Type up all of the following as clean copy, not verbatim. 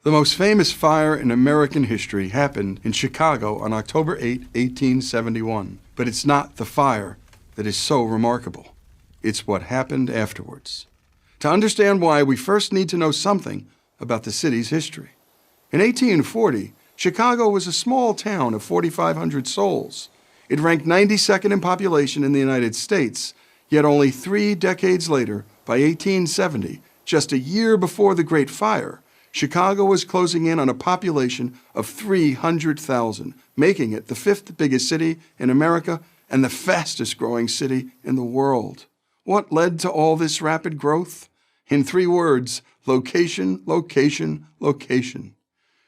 The most famous fire in American history happened in Chicago on October 8, 1871. But it's not the fire that is so remarkable. It's what happened afterwards. To understand why, we first need to know something about the city's history. In 1840, Chicago was a small town of 4,500 souls. It ranked 92nd in population in the United States, yet only 3 decades later, by 1870, just a year before the Great Fire, Chicago was closing in on a population of 300,000, making it the 5th biggest city in America and the fastest growing city in the world. What led to all this rapid growth? In 3 words, location, location, location.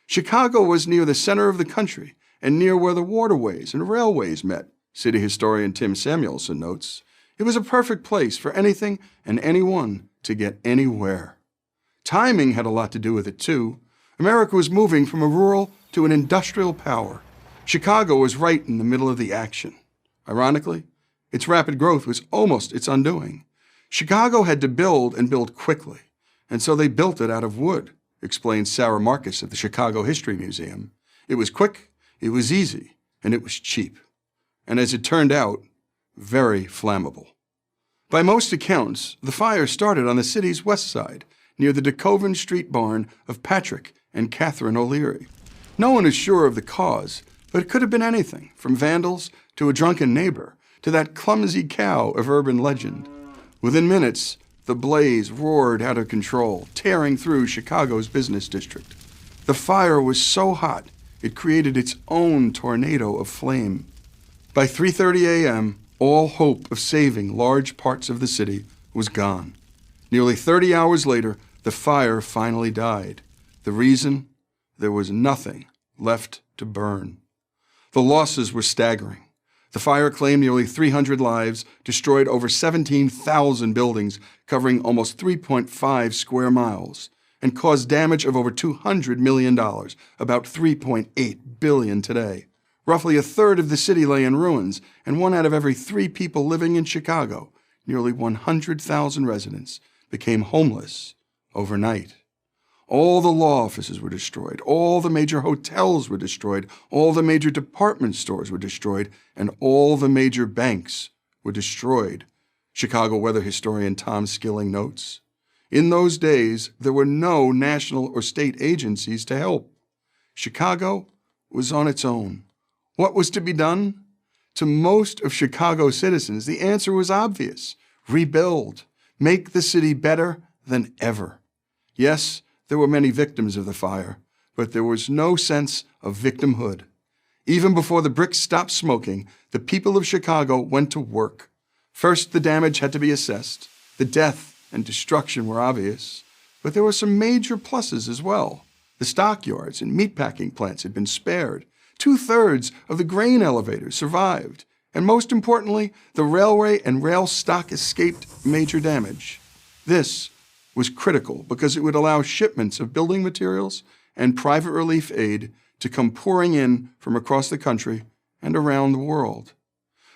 Chicago was near the center of the country and near where the waterways and railways met, city historian Tim Samuelson notes. It was a perfect place for anything and anyone to get anywhere. Timing had a lot to do with it, too. America was moving from a rural to an industrial power. Chicago was right in the middle of the action. Ironically, its rapid growth was almost its undoing. Chicago had to build and build quickly, and so they built it out of wood, explains Sarah Marcus of the Chicago History Museum. It was quick, it was easy, and it was cheap. And as it turned out, very flammable. By most accounts, the fire started on the city's west side, near the DeKoven Street barn of Patrick and Catherine O'Leary. No one is sure of the cause, but it could have been anything, from vandals to a drunken neighbor to that clumsy cow of urban legend. Within minutes, the blaze roared out of control, tearing through Chicago's business district. The fire was so hot, it created its own tornado of flame. By 3:30 a.m., all hope of saving large parts of the city was gone. Nearly 30 hours later, the fire finally died. The reason? There was nothing left to burn. The losses were staggering. The fire claimed nearly 300 lives, destroyed over 17,000 buildings, covering almost 3.5 square miles, and caused damage of over $200 million, about $3.8 billion today. Roughly a third of the city lay in ruins, and 1 out of every 3 people living in Chicago, nearly 100,000 residents, became homeless overnight. All the law offices were destroyed, all the major hotels were destroyed, all the major department stores were destroyed, and all the major banks were destroyed, Chicago weather historian Tom Skilling notes. In those days, there were no national or state agencies to help. Chicago was on its own. What was to be done? To most of Chicago's citizens, the answer was obvious. Rebuild. Make the city better than ever. Yes, there were many victims of the fire, but there was no sense of victimhood. Even before the bricks stopped smoking, the people of Chicago went to work. First, the damage had to be assessed. The death and destruction were obvious, but there were some major pluses as well. The stockyards and meatpacking plants had been spared. 2/3 of the grain elevators survived. And most importantly, the railway and rail stock escaped major damage. This was critical because it would allow shipments of building materials and private relief aid to come pouring in from across the country and around the world.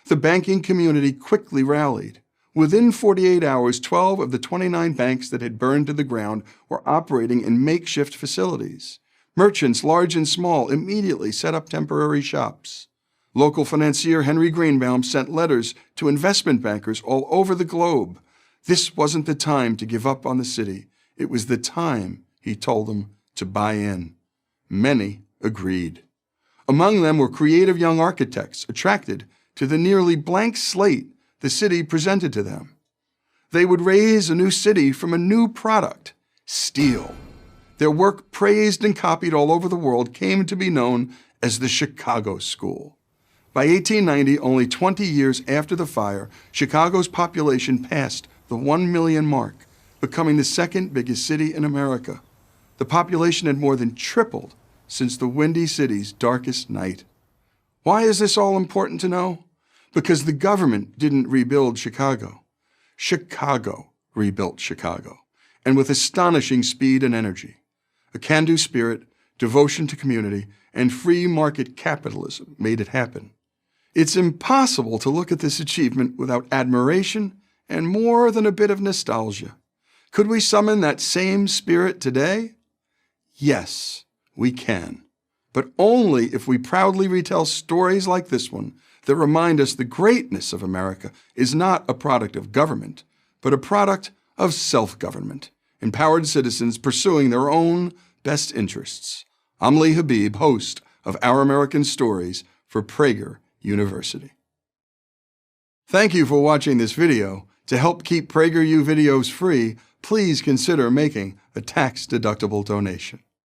The banking community quickly rallied. Within 48 hours, 12 of the 29 banks that had burned to the ground were operating in makeshift facilities. Merchants, large and small, immediately set up temporary shops. Local financier Henry Greenbaum sent letters to investment bankers all over the globe. This wasn't the time to give up on the city. It was the time, he told them, to buy in. Many agreed. Among them were creative young architects attracted to the nearly blank slate the city presented to them. They would raise a new city from a new product, steel. Their work, praised and copied all over the world, came to be known as the Chicago School. By 1890, only 20 years after the fire, Chicago's population passed the 1 million mark, becoming the 2nd biggest city in America. The population had more than tripled since the Windy City's darkest night. Why is this all important to know? Because the government didn't rebuild Chicago. Chicago rebuilt Chicago, and with astonishing speed and energy. A can-do spirit, devotion to community, and free market capitalism made it happen. It's impossible to look at this achievement without admiration and more than a bit of nostalgia. Could we summon that same spirit today? Yes, we can. But only if we proudly retell stories like this one that remind us the greatness of America is not a product of government, but a product of self-government, empowered citizens pursuing their own best interests. I'm Lee Habib, host of Our American Stories for Prager University. Thank you for watching this video. To help keep PragerU videos free, please consider making a tax-deductible donation.